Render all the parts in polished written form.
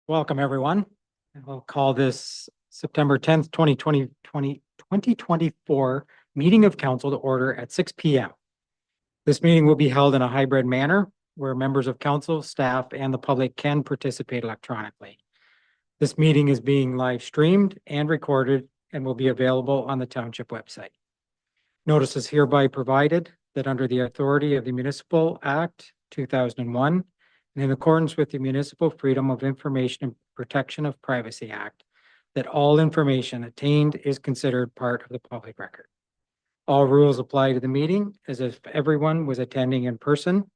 Welcome, everyone. And we'll call this September 10th, 2024 meeting of council to order at 6 p.m. This meeting will be held in a hybrid manner where members of council, staff, and the public can participate electronically. This meeting is being live streamed and recorded and will be available on the township website. Notice is hereby provided that under the authority of the Municipal Act 2001, and in accordance with the Municipal Freedom of Information and Protection of Privacy Act, that all information attained is considered part of the public record. All rules apply to the meeting as if everyone was attending in person,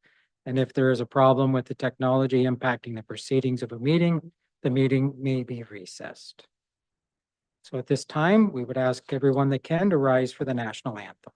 and if there is a problem with the technology impacting the proceedings of a meeting, the meeting may be recessed. So at this time, we would ask everyone that can to rise for the national anthem.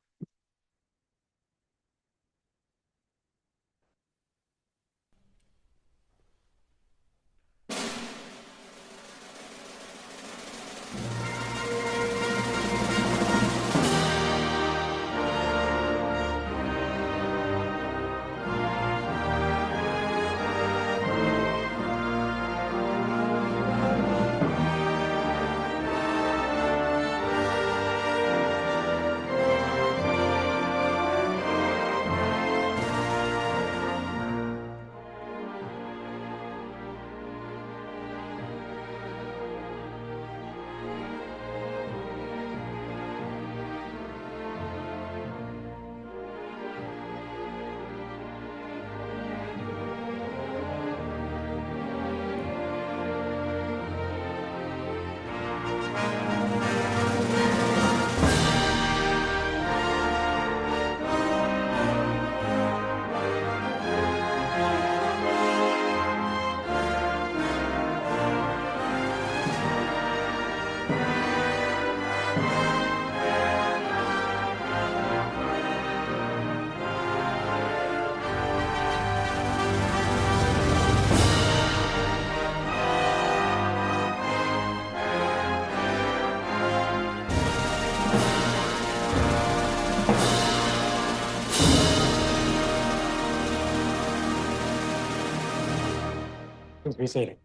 Please be seated.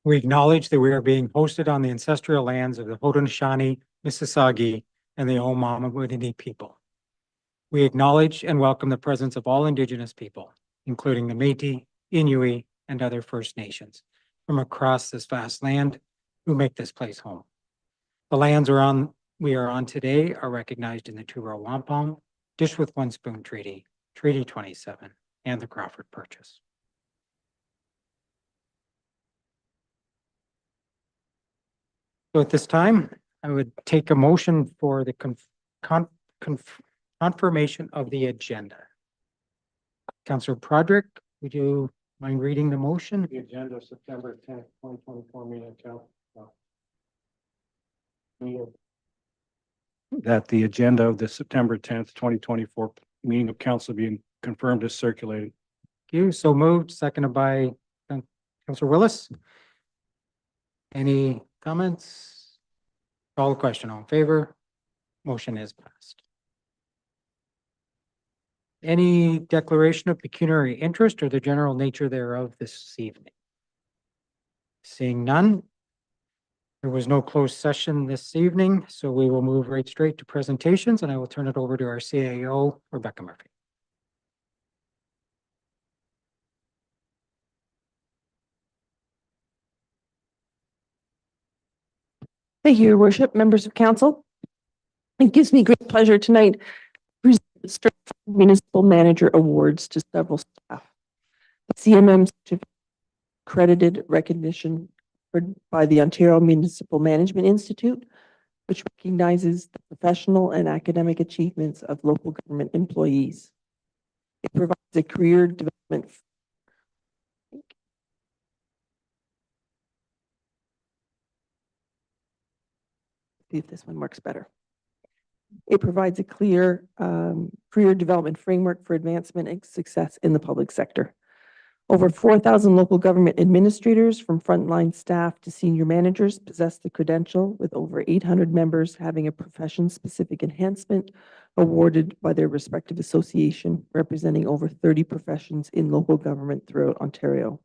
We acknowledge that we are being hosted on the ancestral lands of the Haudenosaunee, Mississauga, and the Omamamudini people. We acknowledge and welcome the presence of all Indigenous people, including the Métis, Inuit, and other First Nations from across this vast land who make this place home. The lands we are on today are recognized in the Two-Row Wampum, Dish with One Spoon Treaty, Treaty 27, and the Crawford Purchase. So at this time, I would take a motion for the confirmation of the agenda. Councillor Broderick, would you mind reading the motion? The agenda of September 10th, 2024 meeting count. That the agenda of the September 10th, 2024 meeting of council being confirmed as circulated. Thank you. So moved, seconded by Councillor Willis. Any comments? Call the question. All in favor? Motion is passed. Any declaration of pecuniary interest or the general nature thereof this evening? Seeing none. There was no closed session this evening, so we will move right straight to presentations, and I will turn it over to our CAO, Rebecca Murphy. Thank you, Your Worship, members of council. It gives me great pleasure tonight to present the Certified Municipal Manager Awards to several staff. The CMM accredited recognition by the Ontario Municipal Management Institute, which recognizes the professional and academic achievements of local government employees. It provides a career development. See if this one works better. It provides a clear career development framework for advancement and success in the public sector. Over 4,000 local government administrators, from frontline staff to senior managers, possess the credential, with over 800 members having a profession-specific enhancement awarded by their respective association, representing over 30 professions in local government throughout Ontario.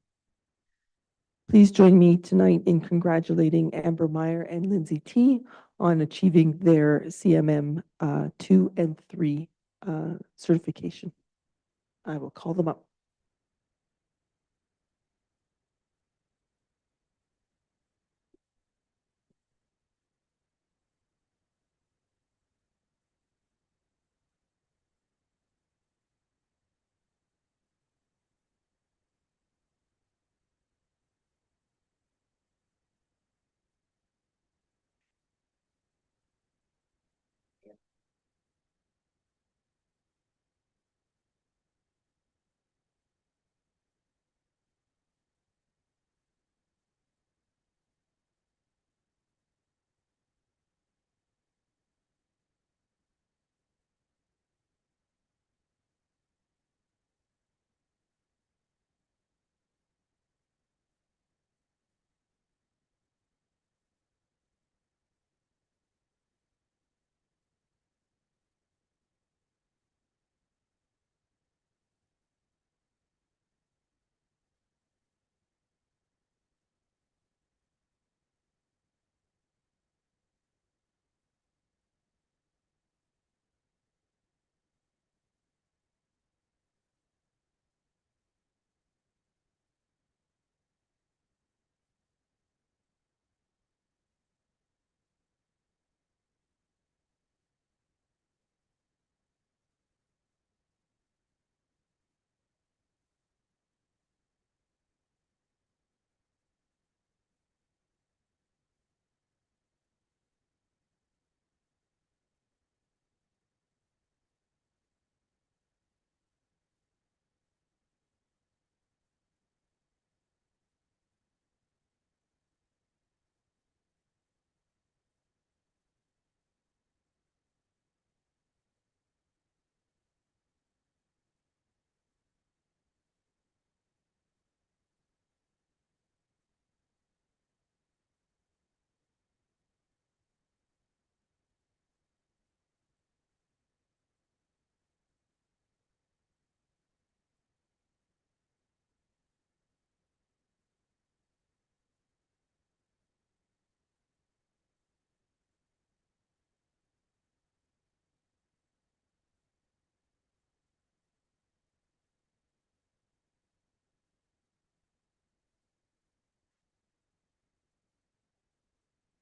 Please join me tonight in congratulating Amber Meyer and Lindsay T on achieving their CMM 2 and 3 certification. I will call them up.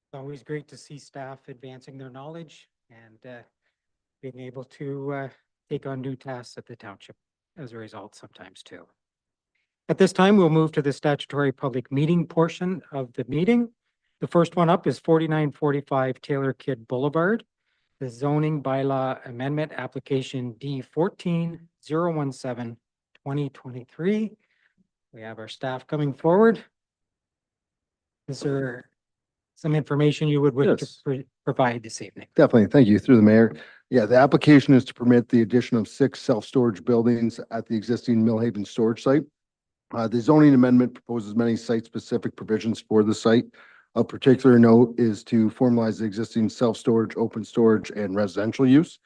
It's always great to see staff advancing their knowledge and being able to take on new tasks at the township as a result sometimes too. At this time, we'll move to the statutory public meeting portion of the meeting. The first one up is 4945 Taylor Kidd Boulevard, the zoning bylaw amendment application D14017-2023. We have our staff coming forward. Is there some information you would wish to Yes. provide this evening? Definitely. Thank you. Through the mayor. Yeah, the application is to permit the addition of 6 self-storage buildings at the existing Millhaven storage site. The zoning amendment proposes many site-specific provisions for the site. Of particular note is to formalize the existing self-storage, open storage, and residential use.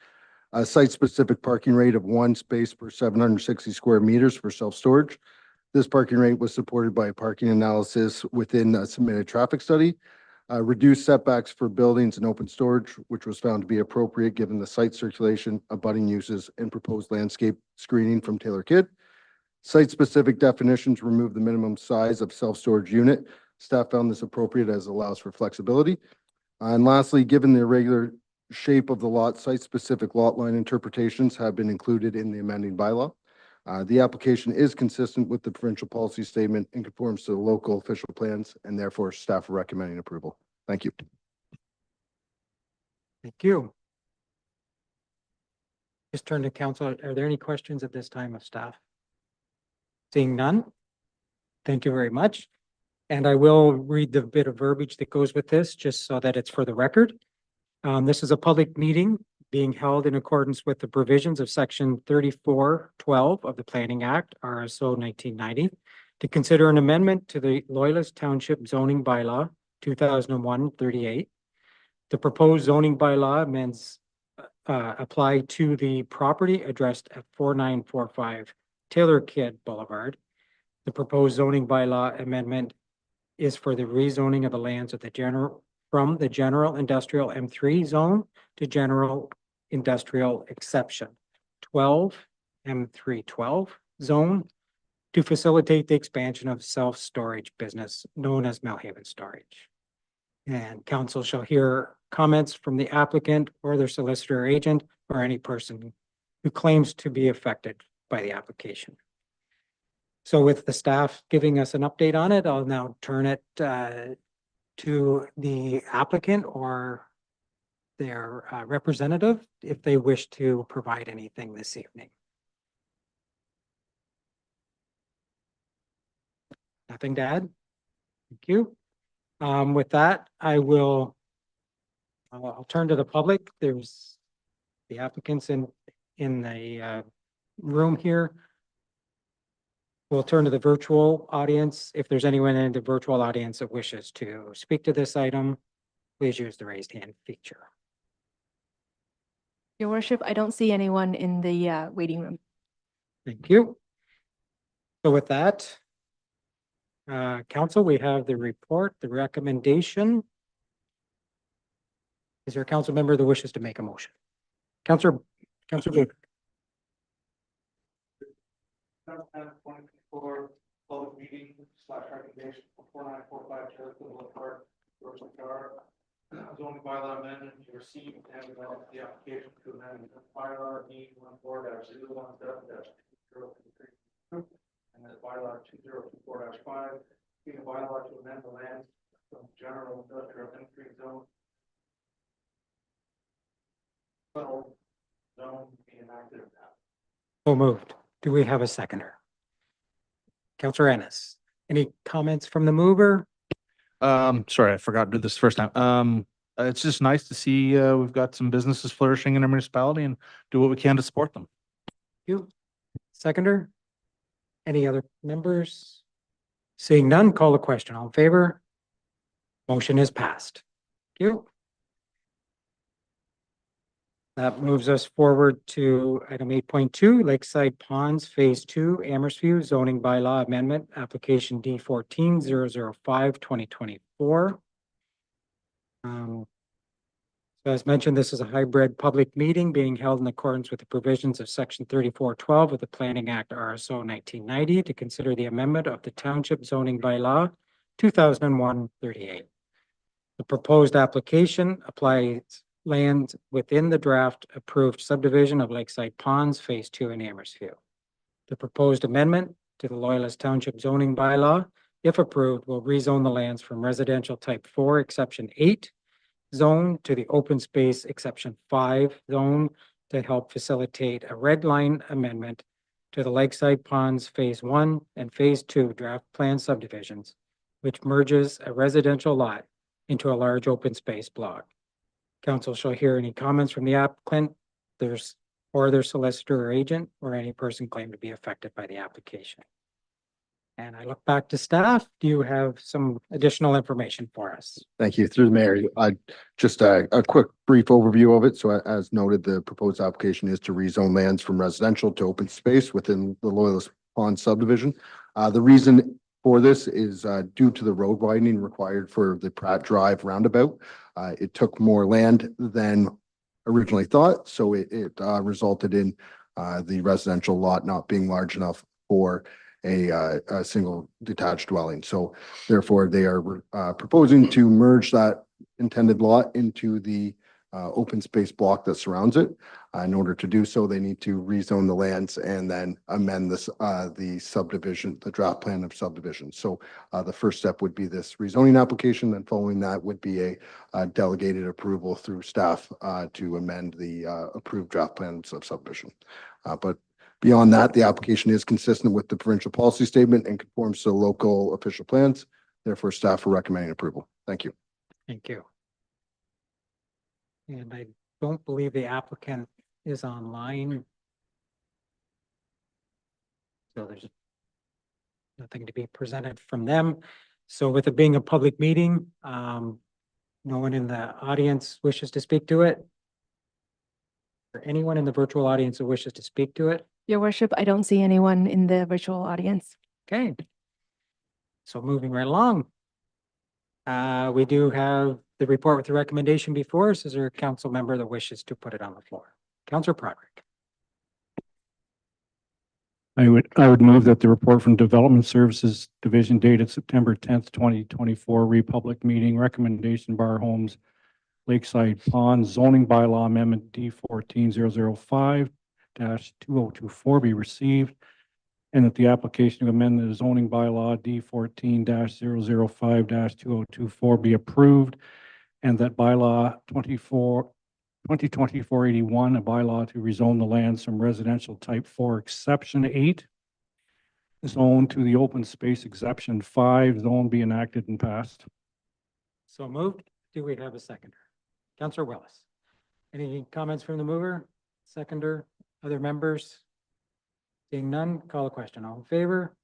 A site-specific parking rate of 1 space per 760 square meters for self-storage. This parking rate was supported by a parking analysis within a submitted traffic study. Reduced setbacks for buildings and open storage, which was found to be appropriate given the site circulation, abutting uses, and proposed landscape screening from Taylor Kidd. Site-specific definitions remove the minimum size of self-storage unit. Staff found this appropriate as it allows for flexibility. And lastly, given the irregular shape of the lot, site-specific lot line interpretations have been included in the amending bylaw. The application is consistent with the provincial policy statement and conforms to the local official plans, and therefore staff are recommending approval. Thank you. Thank you. Just turn to council. Are there any questions at this time of staff? Seeing none. Thank you very much. And I will read the bit of verbiage that goes with this, just so that it's for the record. This is a public meeting being held in accordance with the provisions of Section 3412 of the Planning Act, RSO 1990, to consider an amendment to the Loyalist Township zoning bylaw 2001-38. The proposed zoning bylaw amends apply to the property addressed at 4945 Taylor Kidd Boulevard. The proposed zoning bylaw amendment is for the rezoning of the lands of the from the general industrial M3 zone to general industrial exception 12 M312 zone to facilitate the expansion of self-storage business known as Millhaven Storage. And council shall hear comments from the applicant or their solicitor or agent or any person who claims to be affected by the application. So with the staff giving us an update on it, I'll now turn it to the applicant or their representative if they wish to provide anything this evening. Nothing to add? Thank you. With that, I'll turn to the public. There's the applicants in the room here. We'll turn to the virtual audience. If there's anyone in the virtual audience that wishes to speak to this item, please use the raised hand feature. Your worship, I don't see anyone in the waiting room. Thank you. So with that, council, we have the report, the recommendation. Is there a council member that wishes to make a motion? Councilor Booth. 2024 public meeting / recommendation for 4945 Boulevard, zoning bylaw amendment to receive and develop the application to amend bylaw D14-017-2023 and the bylaw 2024-5, being a bylaw to amend the land from general industrial M3 zone. Zone being enacted now. So moved. Do we have a seconder? Councilor Ennis, any comments from the mover? Sorry, I forgot to do this first time. It's just nice to see we've got some businesses flourishing in our municipality and do what we can to support them. You. Seconder? Any other members? Seeing none, call the question. All in favor? Motion is passed. Thank you. That moves us forward to item 8.2, Lakeside Ponds Phase 2, Amherstview zoning bylaw amendment, application D14-005-2024. So as mentioned, this is a hybrid public meeting being held in accordance with the provisions of Section 3412 of the Planning Act RSO 1990 to consider the amendment of the Township Zoning Bylaw 2001-38. The proposed application applies land within the draft approved subdivision of Lakeside Ponds Phase 2 in Amherstview. The proposed amendment to the Loyalist Township zoning bylaw, if approved, will rezone the lands from residential type 4 exception 8 zone to the open space exception 5 zone to help facilitate a red line amendment to the Lakeside Ponds Phase 1 and Phase 2 draft plan subdivisions, which merges a residential lot into a large open space block. Council shall hear any comments from the applicant, or their solicitor or agent, or any person claimed to be affected by the application. And I look back to staff. Do you have some additional information for us? Thank you. Through the mayor, just a quick brief overview of it. So as noted, the proposed application is to rezone lands from residential to open space within the Loyalist Pond subdivision. The reason for this is due to the road widening required for the Pratt Drive roundabout. It took more land than originally thought, so it resulted in the residential lot not being large enough for a single detached dwelling. So therefore, they are proposing to merge that intended lot into the open space block that surrounds it. In order to do so, they need to rezone the lands and then amend this the subdivision, the draft plan of subdivision. So the first step would be this rezoning application. Then following that would be a delegated approval through staff to amend the approved draft plans of subdivision. But beyond that, the application is consistent with the provincial policy statement and conforms to local official plans. Therefore, staff are recommending approval. Thank you. Thank you. And I don't believe the applicant is online. So there's nothing to be presented from them. So with it being a public meeting, no one in the audience wishes to speak to it? Or anyone in the virtual audience who wishes to speak to it? Your worship, I don't see anyone in the virtual audience. Okay. So moving right along. We do have the report with the recommendation before us. Is there a council member that wishes to put it on the floor? Councillor Broderick. I would move that the report from Development Services Division dated September 10th, 2024, Republic meeting recommendation Bar Homes Lakeside Pond zoning bylaw amendment D14-005-2024 be received, and that the application to amend the zoning bylaw D14-005-2024 be approved, and that bylaw 2024-81, a bylaw to rezone the lands from residential type 4 exception 8 zone to the open space exception 5 zone be enacted and passed. So moved. Do we have a seconder? Councillor Willis. Any comments from the mover? Seconder, other members? Seeing none, call a question. All in favor?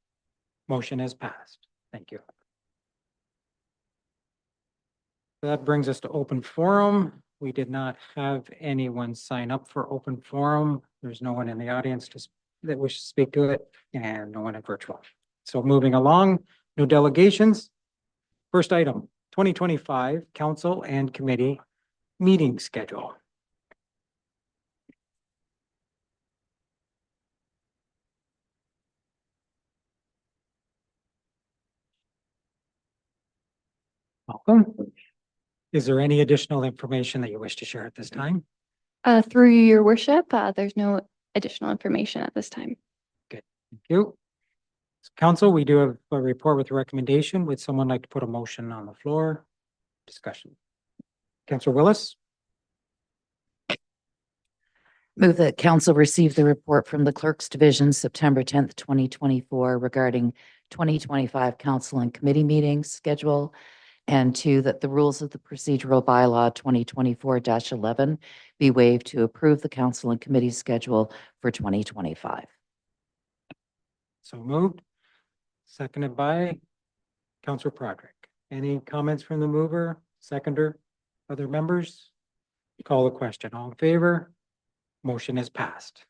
Motion has passed. Thank you. That brings us to open forum. We did not have anyone sign up for open forum. There's no one in the audience that wishes to speak to it, and no one in virtual. So moving along, no delegations. First item, 2025 council and committee meeting schedule. Welcome. Is there any additional information that you wish to share at this time? Through your worship, there's no additional information at this time. Thank you. Council, we do have a report with a recommendation. Would someone like to put a motion on the floor? Discussion. Councillor Willis. Move that council receive the report from the Clerk's Division, September 10th, 2024, regarding 2025 council and committee meetings schedule. And 2, that the rules of the procedural bylaw 2024-11 be waived to approve the council and committee schedule for 2025. So moved. Seconded by Councillor Broderick. Any comments from the mover? Seconder? Other members? Call the question. All in favor? Motion is passed.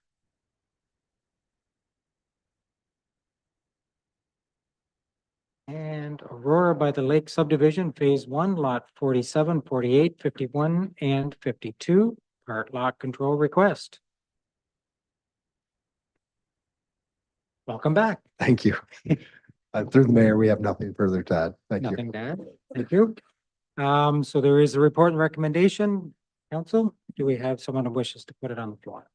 And Aurora by the Lake Subdivision, Phase 1, Lot 47, 48, 51, and 52, part lot control request. Welcome back. Thank you. Through the mayor, we have nothing further to add. Thank you. Nothing to add. Thank you. So there is a report and recommendation. Council, do we have someone who wishes to put it on the floor?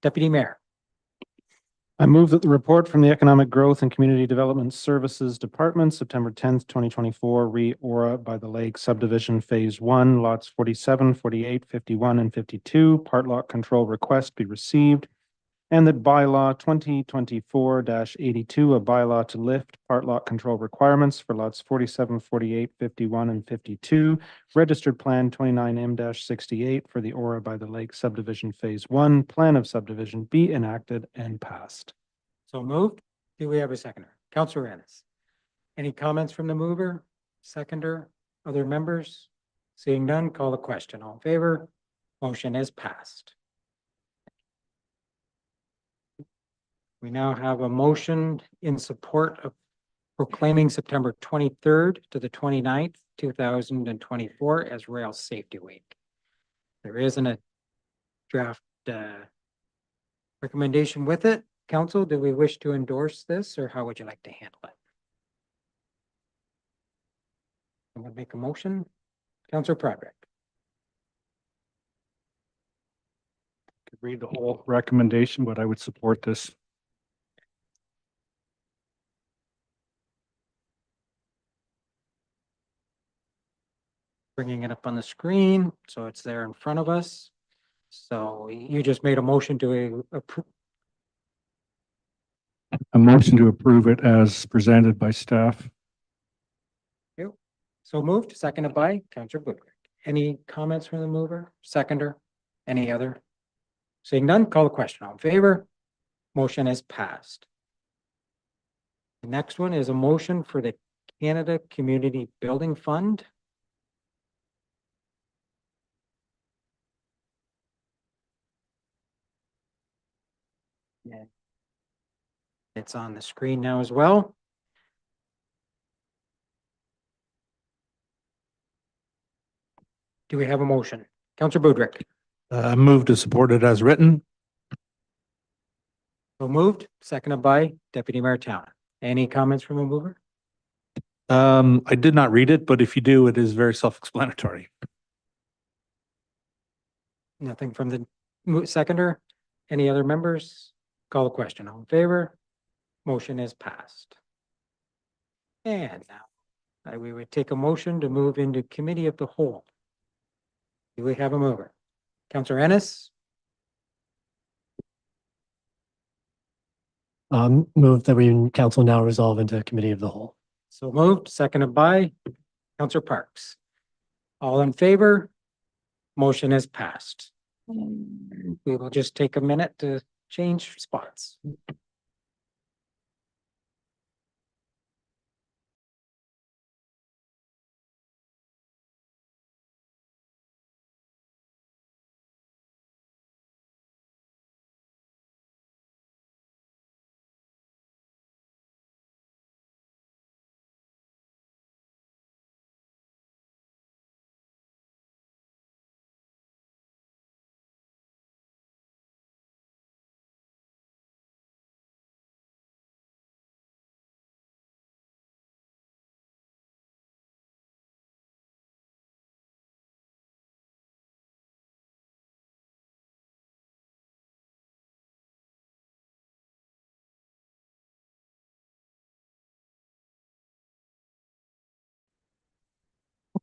Deputy Mayor. I move that the report from the Economic Growth and Community Development Services Department, September 10th, 2024, Aurora by the Lake Subdivision Phase 1, lots 47, 48, 51, and 52, part lot control request be received, and that bylaw 2024-82, a bylaw to lift part lot control requirements for lots 47, 48, 51, and 52, registered plan 29M-68 for the Aurora by the Lake Subdivision Phase 1, plan of subdivision be enacted and passed. So moved. Do we have a seconder? Councillor Ennis. Any comments from the mover? Seconder? Other members? Seeing none, call the question. All in favor? Motion is passed. We now have a motion in support of proclaiming September 23rd to the 29th, 2024 as Rail Safety Week. There isn't a draft recommendation with it. Council, do we wish to endorse this, or how would you like to handle it? Someone make a motion? Councillor Broderick. Could read the whole recommendation, but I would support this. Bringing it up on the screen, so it's there in front of us. So you just made a motion to approve. A motion to approve it as presented by staff. So moved, seconded by Councillor Woodrick. Any comments from the mover? Seconder? Any other? Seeing none, call the question. All in favor? Motion is passed. The next one is a motion for the Canada Community Building Fund. Yeah. It's on the screen now as well. Do we have a motion? Counselor Boudrick. Move to support it as written. So moved, seconded by Deputy Mayor Town. Any comments from a mover? I did not read it, but if you do, it is very self-explanatory. Nothing from the seconder? Any other members? Call the question. All in favor? Motion is passed. And now we would take a motion to move into committee of the whole. Do we have a mover? Counselor Ennis? Move that we council now resolve into committee of the whole. So moved, seconded by Counselor Parks. All in favor? Motion is passed. We will just take a minute to change spots.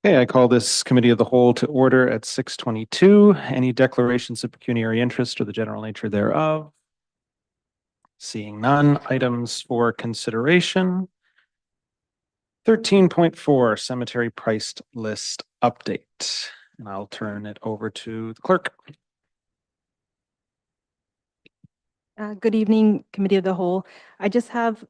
Okay, I call this committee of the whole to order at 6:22. Any declarations of pecuniary interest or the general nature thereof? Seeing none, items for consideration. 13.4 cemetery price list update. And I'll turn it over to the clerk. Good evening, Committee of the Whole. I just have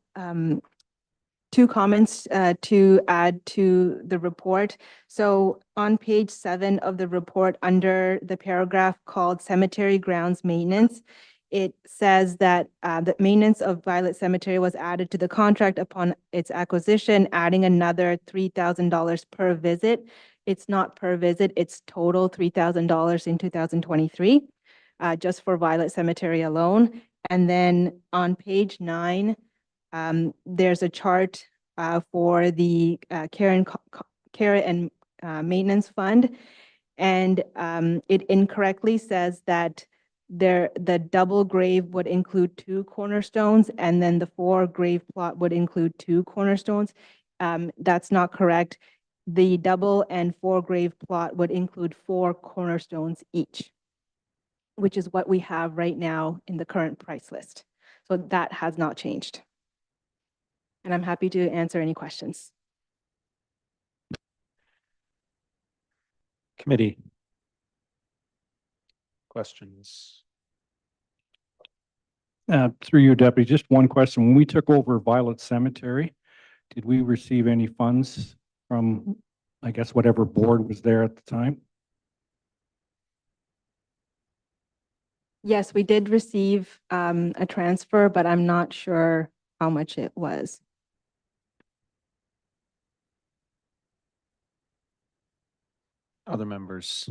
two comments to add to the report. So on page 7 of the report, under the paragraph called Cemetery Grounds Maintenance, it says that the maintenance of Violet Cemetery was added to the contract upon its acquisition, adding another $3,000 per visit. It's not per visit, it's total $3,000 in 2023, just for Violet Cemetery alone. And then on page 9, there's a chart for the care and maintenance fund. And it incorrectly says that the double grave would include 2 cornerstones, and then the 4 grave plot would include 2 cornerstones. That's not correct. The double and 4 grave plot would include 4 cornerstones each, which is what we have right now in the current price list. So that has not changed. And I'm happy to answer any questions. Committee. Questions? Through you, Deputy, just one question. When we took over Violet Cemetery, did we receive any funds from, I guess, whatever board was there at the time? Yes, we did receive a transfer, but I'm not sure how much it was. Other members?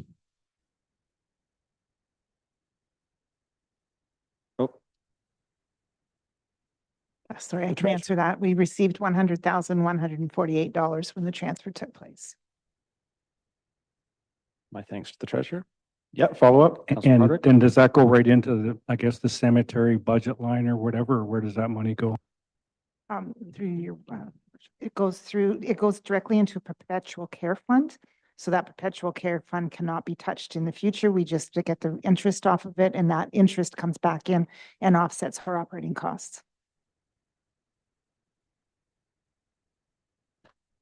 Sorry, I can answer that. We received $100,148 when the transfer took place. My thanks to the treasurer. Yeah, follow up. Councilor And Broderick? then does that go right into the, I guess, the cemetery budget line or whatever, or where does that money go? Through your, it goes directly into a perpetual care fund. So that perpetual care fund cannot be touched in the future. We just get the interest off of it, and that interest comes back in and offsets our operating costs.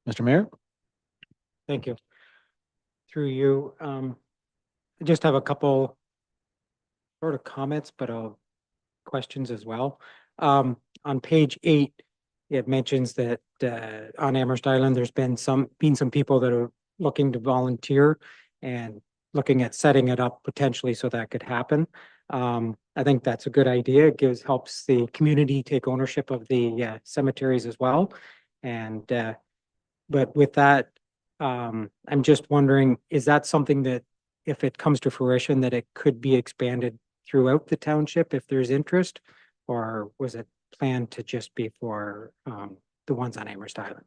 Mr. Mayor? Thank you. Through you, I just have a couple sort of comments, but questions as well. On page 8, it mentions that on Amherst Island, there's been some people that are looking to volunteer and looking at setting it up potentially so that could happen. I think that's a good idea. It helps the community take ownership of the cemeteries as well. And but with that, I'm just wondering, is that something that if it comes to fruition, that it could be expanded throughout the township if there's interest? Or was it planned to just be for the ones on Amherst Island?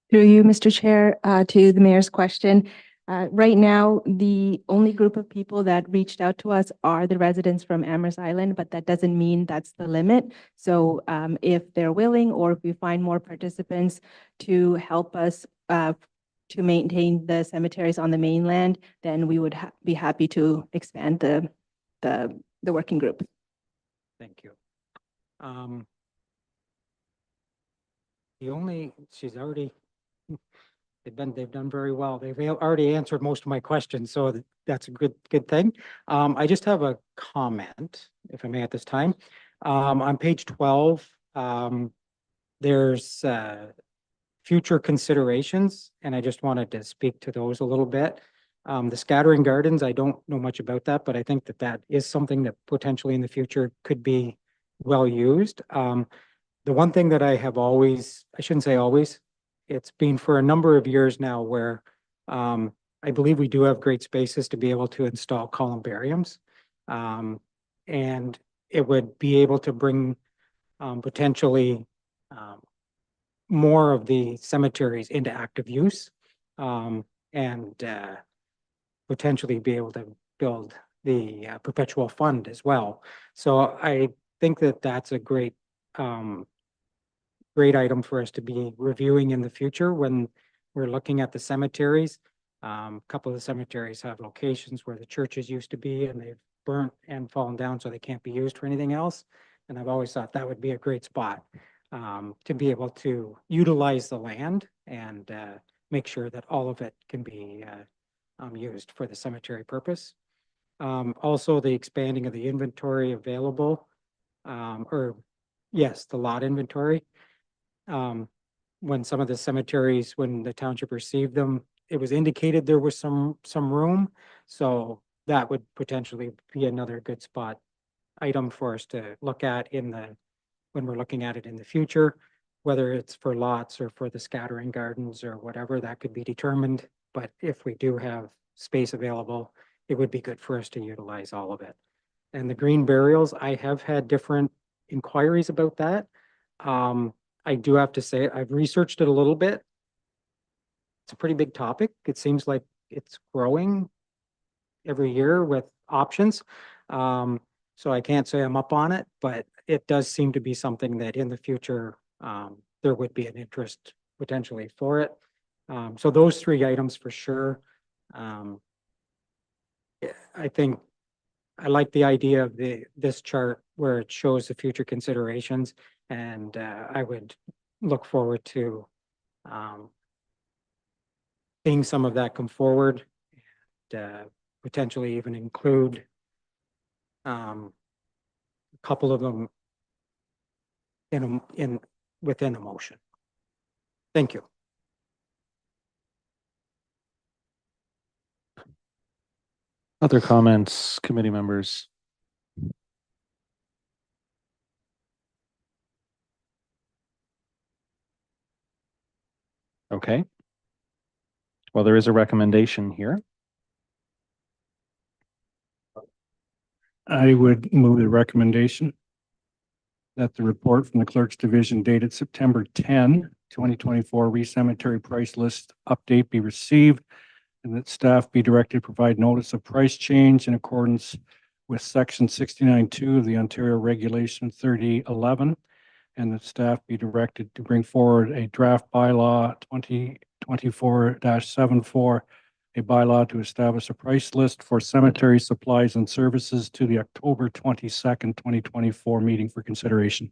Through you, Mr. Chair, to the mayor's question. Right now, the only group of people that reached out to us are the residents from Amherst Island, but that doesn't mean that's the limit. So if they're willing, or if we find more participants to help us to maintain the cemeteries on the mainland, then we would be happy to expand the working group. Thank you. She's already, they've done very well. They've already answered most of my questions, so that's a good thing. I just have a comment, if I may, at this time. On page 12, there's future considerations, and I just wanted to speak to those a little bit. The scattering gardens, I don't know much about that, but I think that is something that potentially in the future could be well used. The one thing that I have always, I shouldn't say always, it's been for a number of years now where I believe we do have great spaces to be able to install columbariums. And it would be able to bring potentially more of the cemeteries into active use, and potentially be able to build the perpetual fund as well. So I think that that's a great item for us to be reviewing in the future when we're looking at the cemeteries. A couple of the cemeteries have locations where the churches used to be, and they've burnt and fallen down, so they can't be used for anything else. And I've always thought that would be a great spot to be able to utilize the land and make sure that all of it can be used for the cemetery purpose. Also, the expanding of the inventory available, the lot inventory. When some of the cemeteries, when the township received them, it was indicated there was some room. So that would potentially be another good spot item for us to look at when we're looking at it in the future, whether it's for lots or for the scattering gardens or whatever, that could be determined. But if we do have space available, it would be good for us to utilize all of it. And the green burials, I have had different inquiries about that. I do have to say, I've researched it a little bit. It's a pretty big topic. It seems like it's growing every year with options. So I can't say I'm up on it, but it does seem to be something that in the future, there would be an interest potentially for it. So those 3 items for sure. I think I like the idea of this chart where it shows the future considerations, and I would look forward to seeing some of that come forward, and potentially even include a couple of them within a motion. Thank you. Other comments, committee members? Okay. Well, there is a recommendation here. I would move the recommendation that the report from the Clerk's Division dated September 10, 2024 re-cemetery price list update be received, and that staff be directed to provide notice of price change in accordance with section 69.2 of the Ontario Regulation 3011, and that staff be directed to bring forward a draft bylaw 2024-74, a bylaw to establish a price list for cemetery supplies and services to the October 22nd, 2024 meeting for consideration.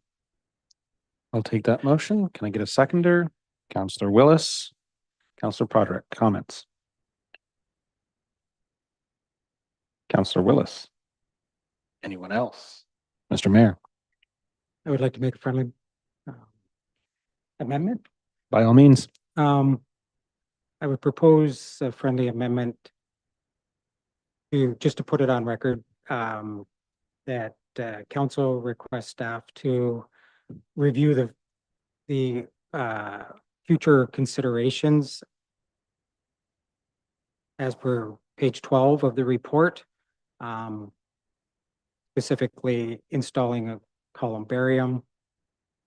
I'll take that motion. Can I get a seconder? Councillor Willis, Councillor Broderick, comments? Councillor Willis. Anyone else? Mr. Mayor, I would like to make a friendly amendment. by all means. I would propose a friendly amendment just to put it on record, that council requests staff to review the future considerations as per page 12 of the report, specifically installing a columbarium,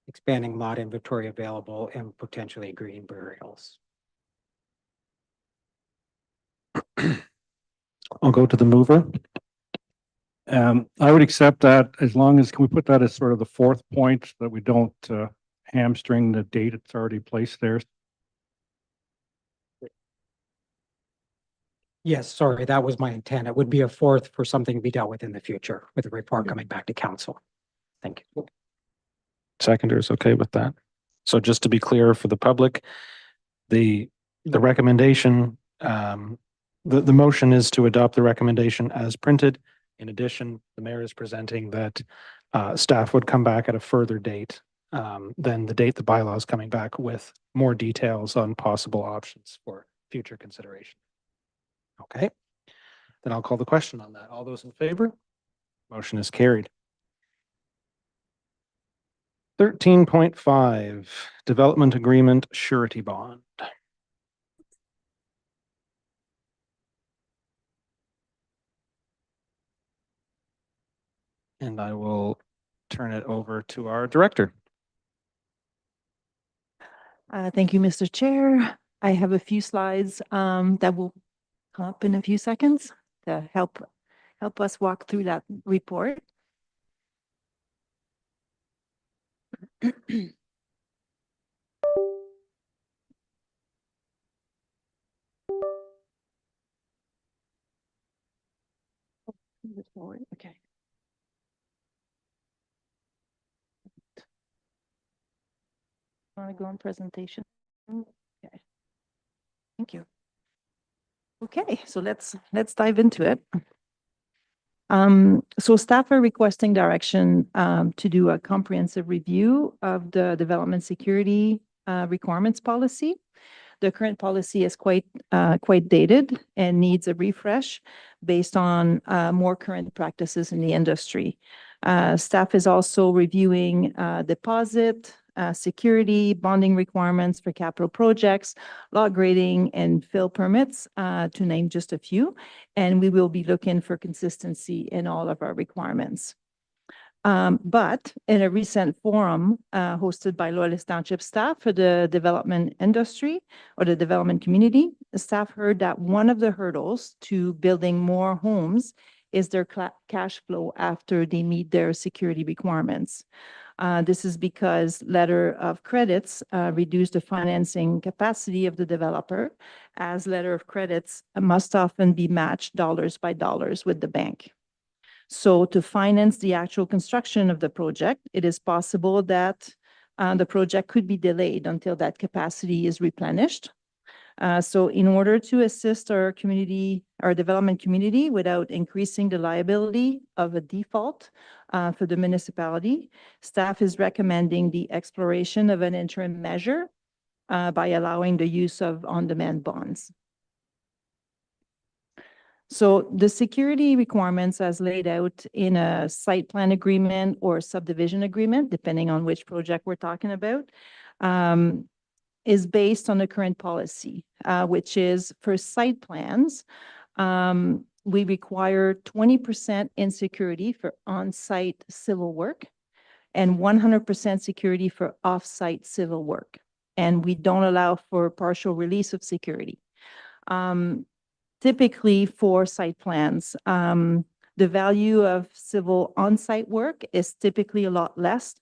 expanding lot inventory available, and potentially green burials. I'll go to the mover. I would accept that as long as, can we put that as sort of the fourth point so that we don't hamstring the date it's already placed there? Yes, sorry, that was my intent. It would be a fourth for something to be dealt with in the future with the report coming back to council. Thank you. Seconder is okay with that. So just to be clear for the public, the recommendation, the motion is to adopt the recommendation as printed. In addition, the mayor is presenting that staff would come back at a further date than the date the bylaw is coming back with more details on possible options for future consideration. Okay, then I'll call the question on that. All those in favor? Motion is carried. 13.5, Development Agreement Surety Bond. And I will turn it over to our director. Thank you, Mr. Chair. I have a few slides that will come up in a few seconds to help us walk through that report. Okay. Want to go on presentation? Okay. Thank you. Okay, so let's dive into it. So staff are requesting direction to do a comprehensive review of the development security requirements policy. The current policy is quite dated and needs a refresh based on more current practices in the industry. Staff is also reviewing deposit, security, bonding requirements for capital projects, lot grading, and fill permits, to name just a few. And we will be looking for consistency in all of our requirements. But in a recent forum hosted by Loyalist Township staff for the development industry or the development community, the staff heard that one of the hurdles to building more homes is their cash flow after they meet their security requirements. This is because letter of credits reduce the financing capacity of the developer, as letter of credits must often be matched dollars by dollars with the bank. So to finance the actual construction of the project, it is possible that the project could be delayed until that capacity is replenished. So in order to assist our community, our development community, without increasing the liability of a default for the municipality, staff is recommending the exploration of an interim measure by allowing the use of on-demand bonds. So the security requirements as laid out in a site plan agreement or subdivision agreement, depending on which project we're talking about, is based on the current policy, which is for site plans, we require 20% in security for on-site civil work and 100% security for off-site civil work. And we don't allow for partial release of security. Typically for site plans, the value of civil on-site work is typically a lot less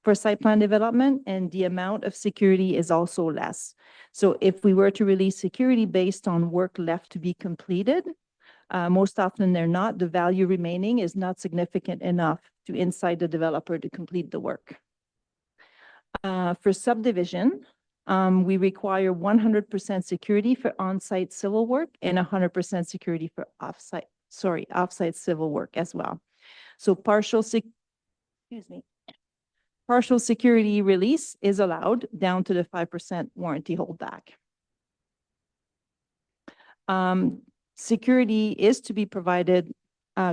for site plan development, and the amount of security is also less. So if we were to release security based on work left to be completed, most often they're not, the value remaining is not significant enough to incite the developer to complete the work. For subdivision, we require 100% security for on-site civil work and 100% security for off-site civil work as well. So partial security release is allowed down to the 5% warranty holdback. Security is to be provided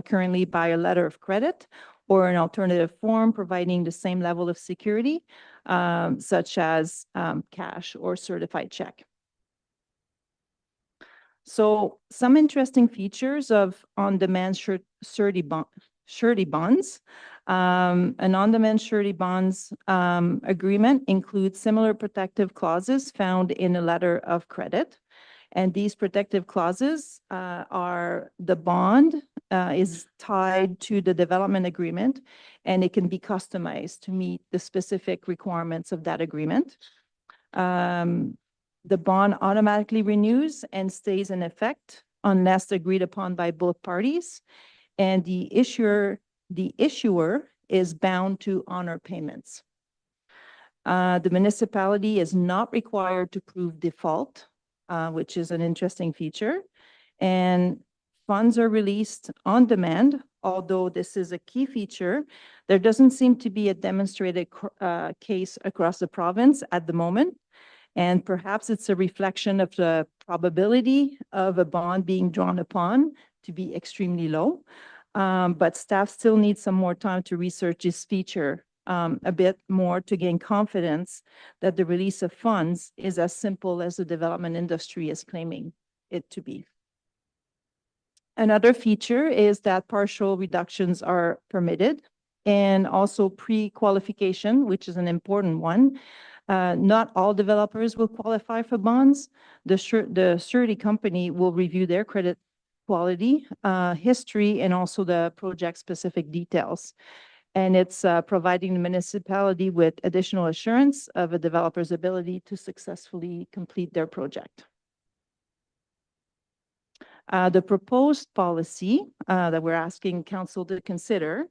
currently by a letter of credit or an alternative form providing the same level of security, such as cash or certified check. So some interesting features of on-demand surety bonds. An on-demand surety bonds agreement includes similar protective clauses found in a letter of credit. And these protective clauses are the bond is tied to the development agreement, and it can be customized to meet the specific requirements of that agreement. The bond automatically renews and stays in effect unless agreed upon by both parties. And the issuer is bound to honor payments. The municipality is not required to prove default, which is an interesting feature. And funds are released on demand. Although this is a key feature, there doesn't seem to be a demonstrated case across the province at the moment. And perhaps it's a reflection of the probability of a bond being drawn upon to be extremely low. But staff still needs some more time to research this feature a bit more to gain confidence that the release of funds is as simple as the development industry is claiming it to be. Another feature is that partial reductions are permitted, and also pre-qualification, which is an important one. Not all developers will qualify for bonds. The surety company will review their credit quality, history, and also the project-specific details. And it's providing the municipality with additional assurance of a developer's ability to successfully complete their project. The proposed policy that we're asking council to consider,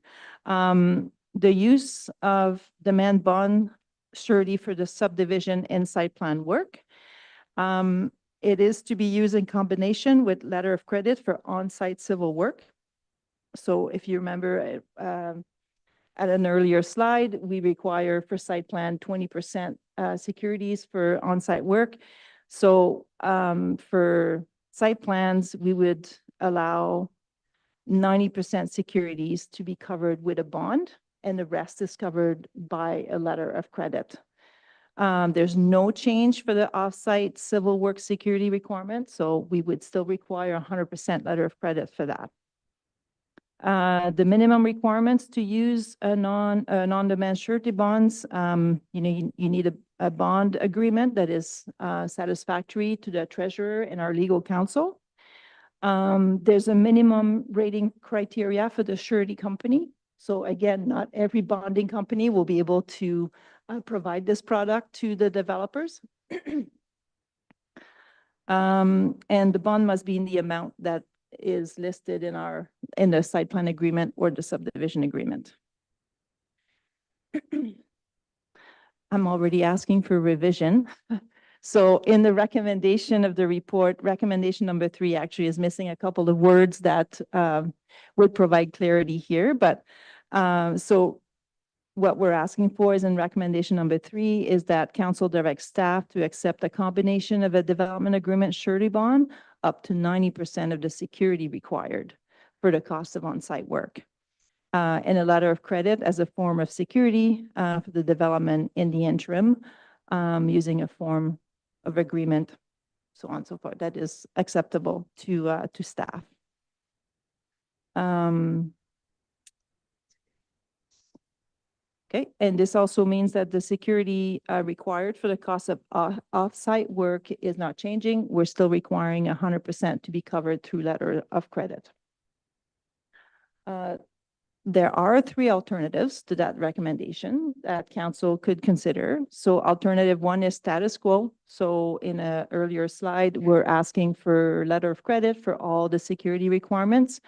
the use of demand bond surety for the subdivision and site plan work. It is to be used in combination with letter of credit for on-site civil work. So if you remember at an earlier slide, we require for site plan 20% securities for on-site work. So for site plans, we would allow 90% securities to be covered with a bond, and the rest is covered by a letter of credit. There's no change for the off-site civil work security requirement, so we would still require 100% letter of credit for that. The minimum requirements to use a non-demand surety bonds, you need a bond agreement that is satisfactory to the treasurer and our legal counsel. There's a minimum rating criteria for the surety company. So again, not every bonding company will be able to provide this product to the developers. And the bond must be in the amount that is listed in the site plan agreement or the subdivision agreement. I'm already asking for revision. So in the recommendation of the report, recommendation number 3 actually is missing a couple of words that would provide clarity here. But so what we're asking for is in recommendation number 3 is that council directs staff to accept a combination of a development agreement surety bond up to 90% of the security required for the cost of on-site work. And a letter of credit as a form of security for the development in the interim using a form of agreement, so on and so forth, that is acceptable to staff. Okay, and this also means that the security required for the cost of off-site work is not changing. We're still requiring 100% to be covered through letter of credit. There are 3 alternatives to that recommendation that council could consider. So alternative 1 is status quo. So in an earlier slide, we're asking for letter of credit for all the security requirements,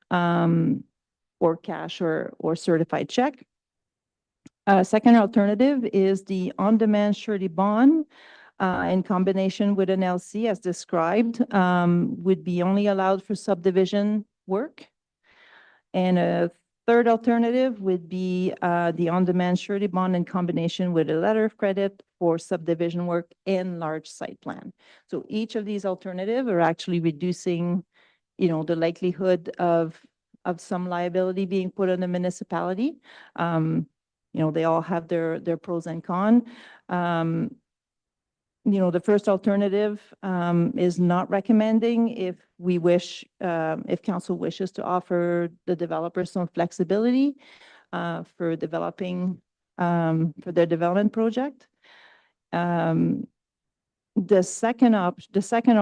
or cash or certified check. Second alternative is the on-demand surety bond in combination with an LC as described, would be only allowed for subdivision work. And a third alternative would be the on-demand surety bond in combination with a letter of credit for subdivision work and large site plan. So each of these alternatives are actually reducing, the likelihood of some liability being put on the municipality. They all have their pros and cons. The first alternative is not recommending if if council wishes to offer the developer some flexibility for developing, for their development project. The second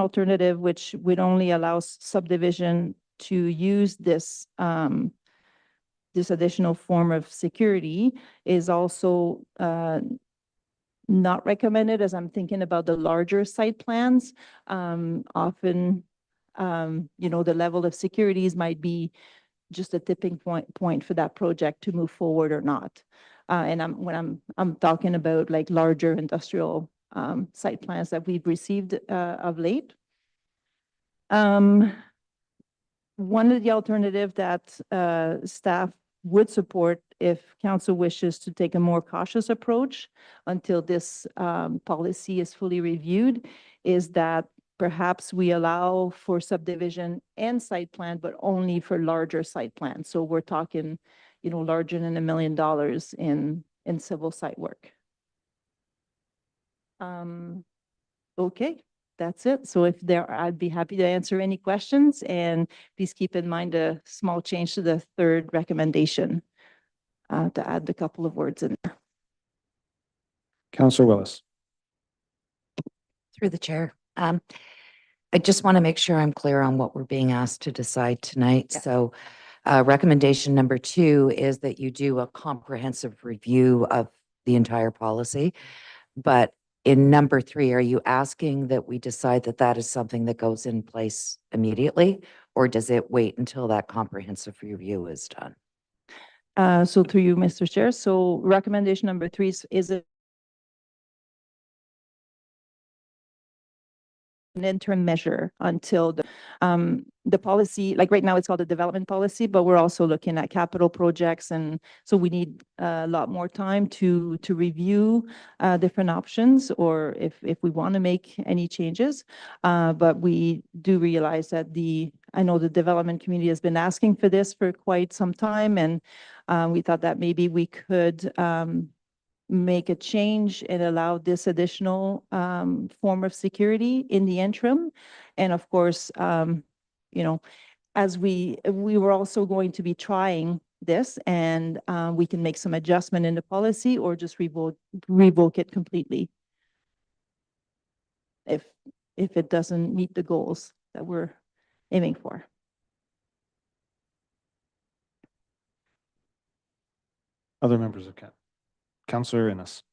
alternative, which would only allow subdivision to use this additional form of security, is also not recommended as I'm thinking about the larger site plans. Often, the level of securities might be just a tipping point for that project to move forward or not. And when I'm talking about like larger industrial site plans that we've received of late. One of the alternative that staff would support if council wishes to take a more cautious approach until this policy is fully reviewed is that perhaps we allow for subdivision and site plan, but only for larger site plans. So we're talking, larger than $1 million in civil site work. Okay, that's it. So I'd be happy to answer any questions, and please keep in mind a small change to the third recommendation to add a couple of words in there. Councillor Willis. Through the chair. I just want to make sure I'm clear on what we're being asked to decide tonight. Yes. So recommendation number 2 is that you do a comprehensive review of the entire policy. But in number 3, are you asking that we decide that that is something that goes in place immediately, or does it wait until that comprehensive review is done? So through you, Mr. Chair. So recommendation number 3 is an interim measure until the policy, like right now it's called the development policy, but we're also looking at capital projects. And so we need a lot more time to review different options, or if we want to make any changes. But we do realize that I know the development community has been asking for this for quite some time. And we thought that maybe we could make a change and allow this additional form of security in the interim. And of course, as we were also going to be trying this, and we can make some adjustment in the policy or just revoke it completely if it doesn't meet the goals that we're aiming for. Other members of Councillor Innes.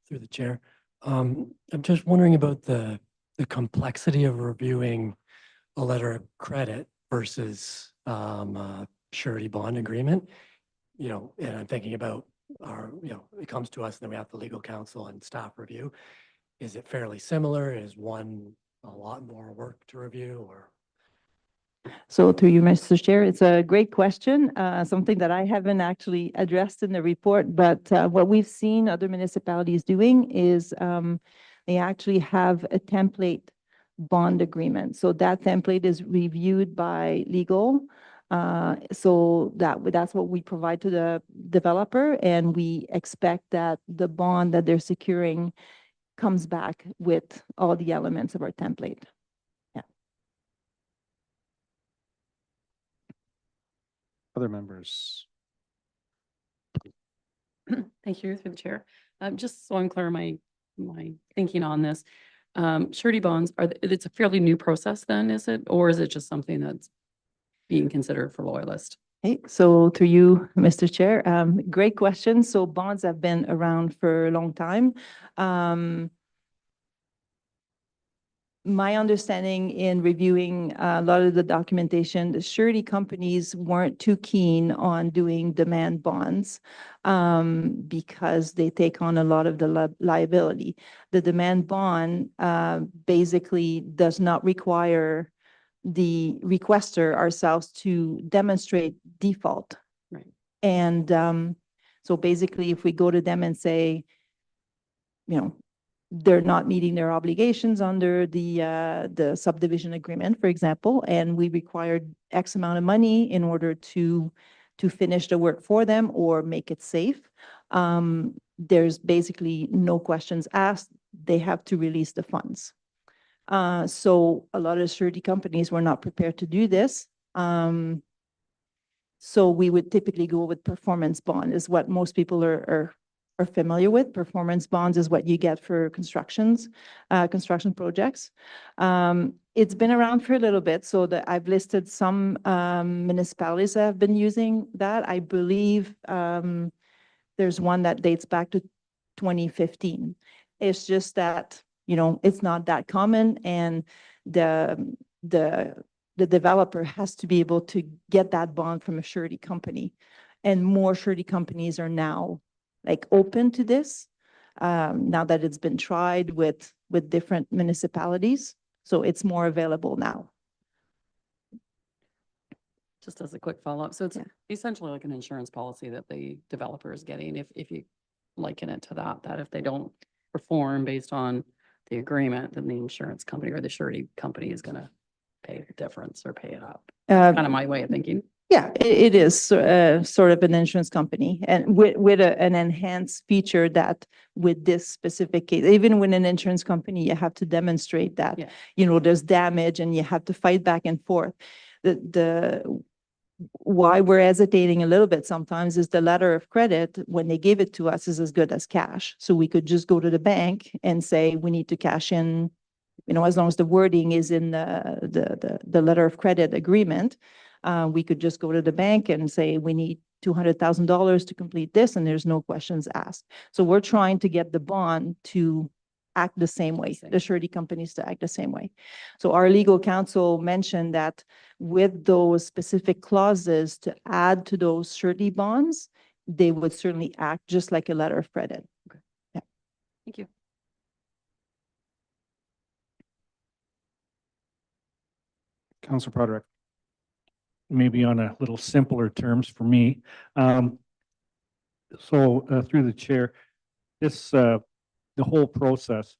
Through the chair. I'm just wondering about the complexity of reviewing a letter of credit versus a surety bond agreement. And I'm thinking about it comes to us and then we have the legal counsel and staff review. Is it fairly similar? Is one a lot more work to review, or? So through you, Mr. Chair, it's a great question, something that I haven't actually addressed in the report, but what we've seen other municipalities doing is they actually have a template bond agreement. So that template is reviewed by legal. So that's what we provide to the developer, and we expect that the bond that they're securing comes back with all the elements of our template. Other members. Thank you, through the chair. Just so I'm clear, my thinking on this, surety bonds, it's a fairly new process then, is it? Or is it just something that's being considered for loyalist? Hey, so through you, Mr. Chair, great question. So bonds have been around for a long time. My understanding in reviewing a lot of the documentation, the surety companies weren't too keen on doing demand bonds because they take on a lot of the liability. The demand bond basically does not require the requester ourselves to demonstrate default. Right. And so basically, if we go to them and say, you know, they're not meeting their obligations under the subdivision agreement, for example, and we required X amount of money in order to finish the work for them or make it safe. There's basically no questions asked. They have to release the funds. So a lot of surety companies were not prepared to do this. So we would typically go with performance bond is what most people are familiar with. Performance bonds is what you get for construction projects. It's been around for a little bit, so that I've listed some municipalities that have been using that. I believe there's one that dates back to 2015. It's just that, you know, it's not that common, and the developer has to be able to get that bond from a surety company. And more surety companies are now like open to this, now that it's been tried with different municipalities. So it's more available now. Just as a quick follow-up. So it's Yeah. essentially like an insurance policy that the developer is getting, if you liken it to that if they don't perform based on the agreement, then the insurance company or the surety company is gonna pay the difference or pay it up. Kind of my way of thinking. Yeah, it is sort of an insurance company, and with an enhanced feature that with this specific case, even with an insurance company, you have to demonstrate that, Yeah. you know, there's damage and you have to fight back and forth. Why we're hesitating a little bit sometimes is the letter of credit, when they gave it to us, is as good as cash. So we could just go to the bank and say, we need to cash in, you know, as long as the wording is in the letter of credit agreement. We could just go to the bank and say, we need $200,000 to complete this, and there's no questions asked. So we're trying to get the bond to act the same way, the surety companies to act the same way. So our legal counsel mentioned that with those specific clauses to add to those surety bonds, they would certainly act just like a letter of credit. Thank you. Council Broderick. Maybe on a little simpler terms for me. So through the chair, this, the whole process,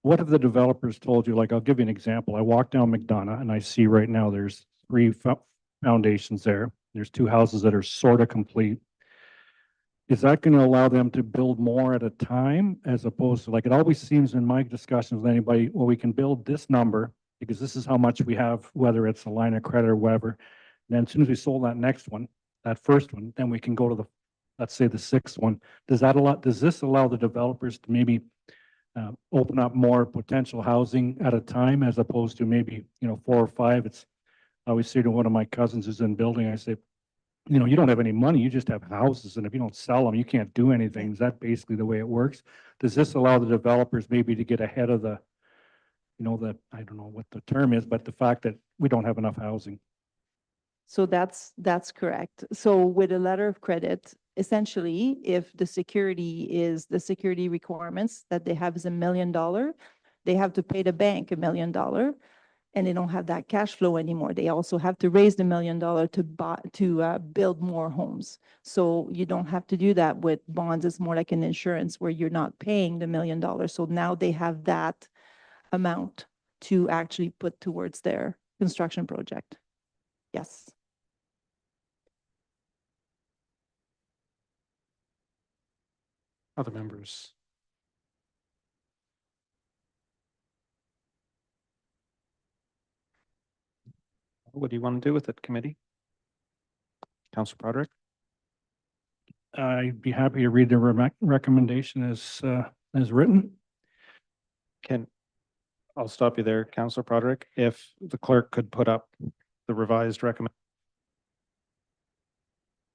what have the developers told you? Like, I'll give you an example. I walk down McDonough and I see right now there's 3 foundations there. There's 2 houses that are sort of complete. Is that going to allow them to build more at a time, as opposed to, like, it always seems in my discussions with anybody, well, we can build this number because this is how much we have, whether it's a line of credit or whatever. And then as soon as we sold that next one, that first one, then we can go to the, let's say, the 6th one. Does this allow the developers to maybe open up more potential housing at a time, as opposed to maybe, you know, 4 or 5? I always say to one of my cousins who's in building, I say, you know, you don't have any money, you just have houses, and if you don't sell them, you can't do anything. Is that basically the way it works? Does this allow the developers maybe to get ahead of the, you know, I don't know what the term is, but the fact that we don't have enough housing? So that's correct. So with a letter of credit, essentially, if the security requirements that they have is $1 million, they have to pay the bank $1 million, and they don't have that cash flow anymore. They also have to raise the $1 million to build more homes. So you don't have to do that with bonds. It's more like an insurance where you're not paying the $1 million. So now they have that amount to actually put towards their construction project. Yes. Other members. What do you want to do with it, committee? Council Broderick? I'd be happy to read the recommendation as written. I'll stop you there, Councilor Broderick. If the clerk could put up the revised recommend.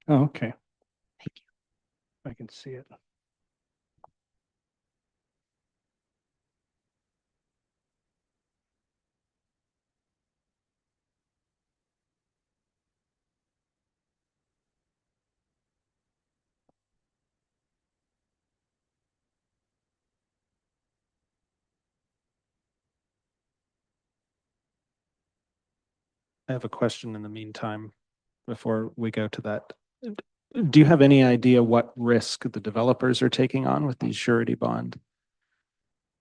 Oh, okay. Thank you. I can see it. I have a question in the meantime before we go to that. Do you have any idea what risk the developers are taking on with these surety bond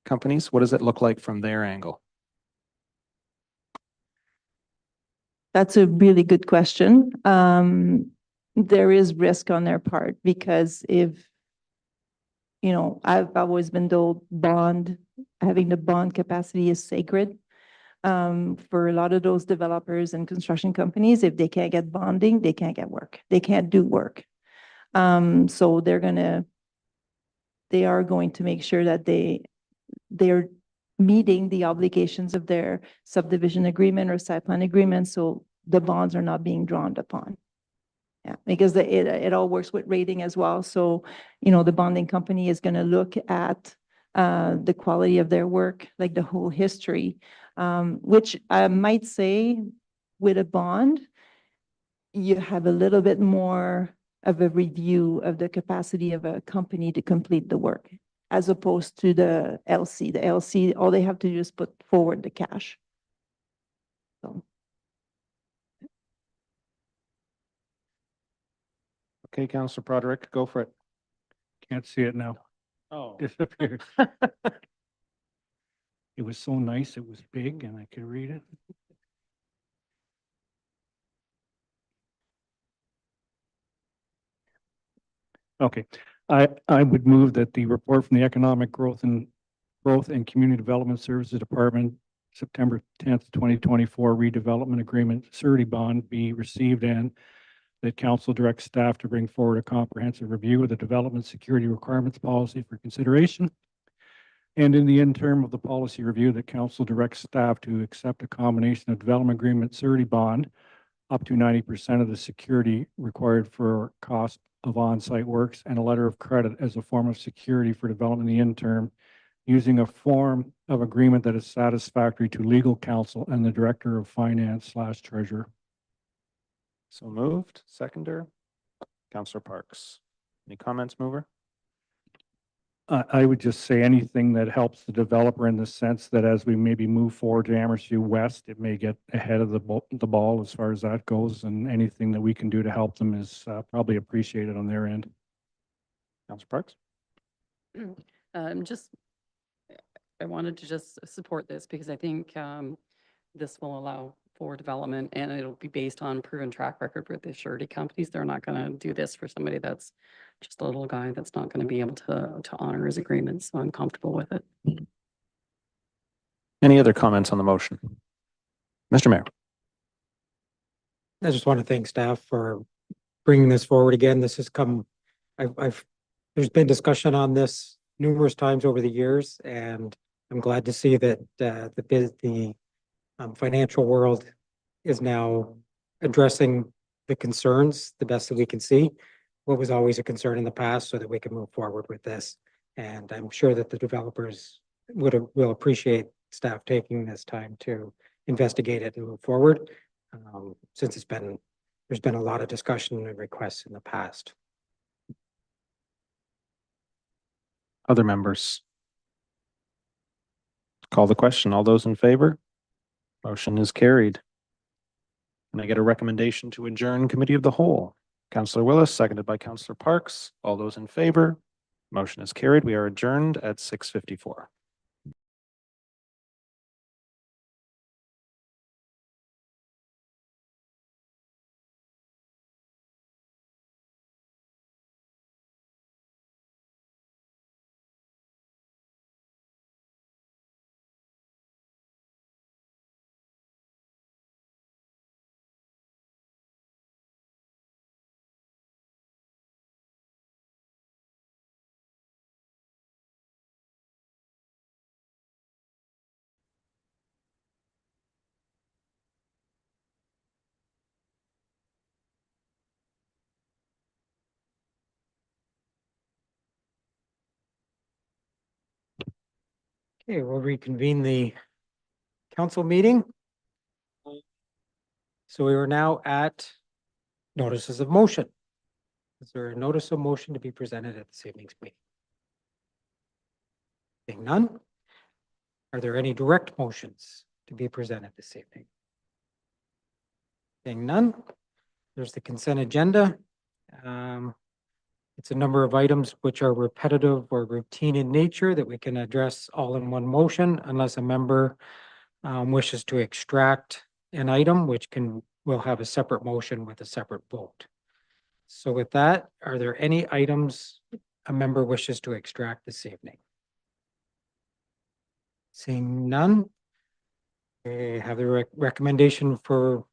companies? What does it look like from their angle? That's a really good question. There is risk on their part because I've always been told having the bond capacity is sacred. For a lot of those developers and construction companies, if they can't get bonding, they can't get work. They can't do work. So they are going to make sure that they're meeting the obligations of their subdivision agreement or site plan agreement, so the bonds are not being drawn upon. Yeah, because it all works with rating as well. So, the bonding company is going to look at the quality of their work, like the whole history, which I might say with a bond, you have a little bit more of a review of the capacity of a company to complete the work, as opposed to the LC. The LC, all they have to do is put forward the cash. So. Okay, Councillor Broderick, go for it. Can't see it now. Oh. Disappeared. It was so nice. It was big and I could read it. Okay, I would move that the report from the Economic Growth and Community Development Services Department, September 10th, 2024 redevelopment agreement surety bond be received, and that council directs staff to bring forward a comprehensive review of the development security requirements policy for consideration. And in the interim of the policy review, that council directs staff to accept a combination of development agreement surety bond up to 90% of the security required for cost of on-site works, and a letter of credit as a form of security for development in the interim, using a form of agreement that is satisfactory to legal counsel and the director of finance / treasurer. So moved. Seconder, Councillor Parks. Any comments, mover? I would just say anything that helps the developer in the sense that as we maybe move forward to Amherstview West, it may get ahead of the ball as far as that goes, and anything that we can do to help them is probably appreciated on their end. Councillor Parks? I wanted to just support this because I think this will allow for development, and it'll be based on proven track record with the surety companies. They're not going to do this for somebody that's just a little guy that's not going to be able to honor his agreements. So I'm comfortable with it. Any other comments on the motion? Mr. Mayor. I just want to thank staff for bringing this forward again. This has come, there's been discussion on this numerous times over the years, and I'm glad to see that the financial world is now addressing the concerns the best that we can see. What was always a concern in the past, so that we can move forward with this. And I'm sure that the developers will appreciate staff taking this time to investigate it and move forward. Since there's been a lot of discussion and requests in the past. Other members? Call the question. All those in favor? Motion is carried. Can I get a recommendation to adjourn committee of the whole? Councillor Willis, seconded by Councillor Parks. All those in favor? Motion is carried. We are adjourned at 6:54. Okay, we'll reconvene the council meeting. So we are now at notices of motion. Is there a notice of motion to be presented at this evening's meeting? Being none, are there any direct motions to be presented this evening? Seeing none, there's the consent agenda. It's a number of items which are repetitive or routine in nature that we can address all in one motion unless a member wishes to extract an item, which will have a separate motion with a separate vote. So with that, are there any items a member wishes to extract this evening? Seeing none, we have the recommendation for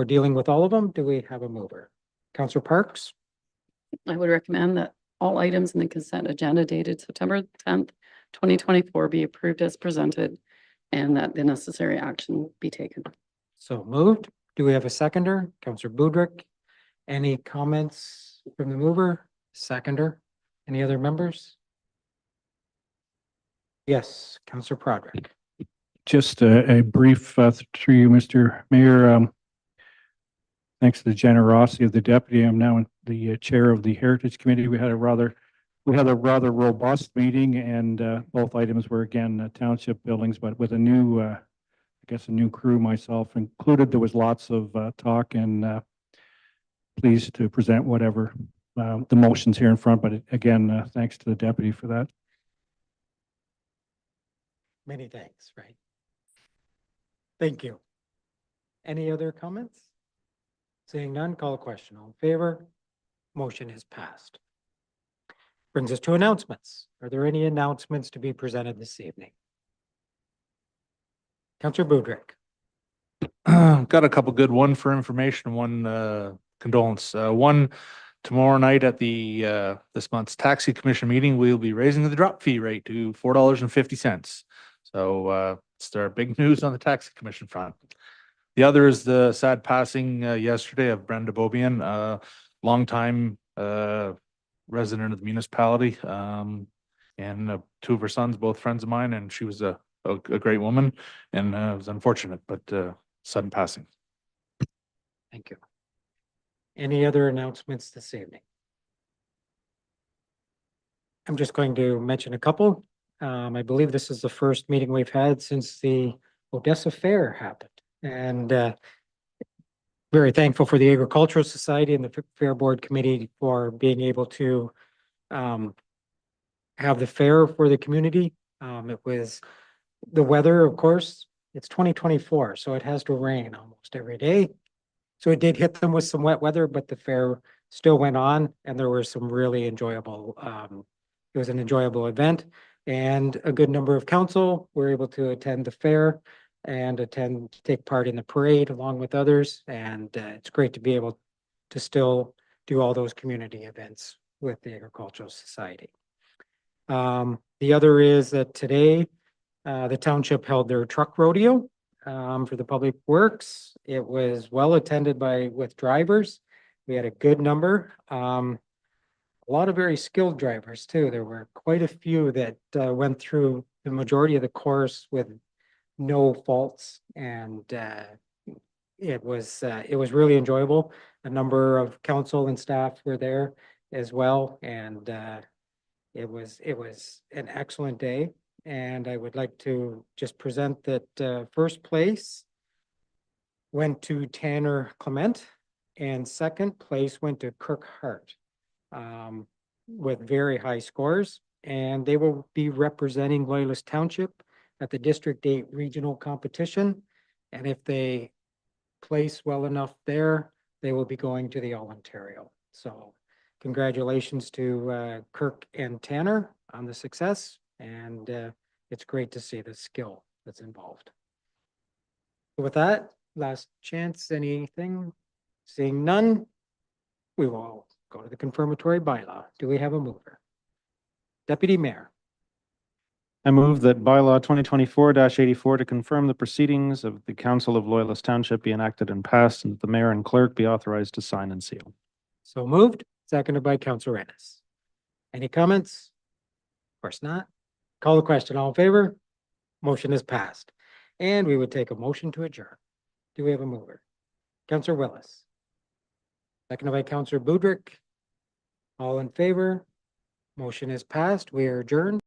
dealing with all of them. Do we have a mover? Councillor Parks? I would recommend that all items in the consent agenda dated September 10th, 2024 be approved as presented and that the necessary action be taken. So moved. Do we have a seconder? Councillor Budrick? Any comments from the mover? Seconder? Any other members? Yes, Councillor Prodrick. Just a brief, through you, Mr. Mayor, thanks to the generosity of the deputy, I'm now the chair of the Heritage Committee. We had a rather robust meeting, and both items were again township buildings, but with a new, I guess a new crew, myself included. There was lots of talk, and pleased to present whatever the motions here in front. But again, thanks to the deputy for that. Many thanks, right? Thank you. Any other comments? Seeing none, call a question. All in favor? Motion is passed. Brings us to announcements. Are there any announcements to be presented this evening? Councillor Budrick. Got a couple good, one for information, one condolence. One tomorrow night at the this month's taxi commission meeting, we'll be raising the drop fee rate to $4.50. So it's our big news on the taxi commission front. The other is the sad passing yesterday of Brenda Bobian, longtime resident of the municipality, and two of her sons, both friends of mine, and she was a great woman, and it was unfortunate, but sudden passing. Thank you. Any other announcements this evening? I'm just going to mention a couple. I believe this is the first meeting we've had since the Odessa Fair happened. And very thankful for the Agricultural Society and the Fair Board Committee for being able to have the fair for the community. It was the weather, of course, it's 2024, so it has to rain almost every day. So it did hit them with some wet weather, but the fair still went on, and there were some really enjoyable, it was an enjoyable event, and a good number of council were able to attend the fair and take part in the parade along with others. And it's great to be able to still do all those community events with the Agricultural Society. The other is that today, the township held their truck rodeo for the public works. It was well attended with drivers. We had a good number. A lot of very skilled drivers too. There were quite a few that went through the majority of the course with no faults, and it was really enjoyable. A number of council and staff were there as well, and it was an excellent day. And I would like to just present that first place went to Tanner Clement, and second place went to Kirk Hart with very high scores. And they will be representing Loyalist Township at the District 8 regional competition. And if they place well enough there, they will be going to the All Ontario. So congratulations to Kirk and Tanner on the success. And it's great to see the skill that's involved. With that, last chance, anything? Seeing none, we will go to the confirmatory bylaw. Do we have a mover? Deputy Mayor. I move that bylaw 2024-84 to confirm the proceedings of the Council of Loyalist Township be enacted and passed, and that the mayor and clerk be authorized to sign and seal. So moved, seconded by Councilor Ennis. Any comments? Of course not. Call the question. All in favor? Motion is passed. And we would take a motion to adjourn. Do we have a mover? Councilor Willis. Seconded by Councilor Budrick. All in favor? Motion is passed. We are adjourned.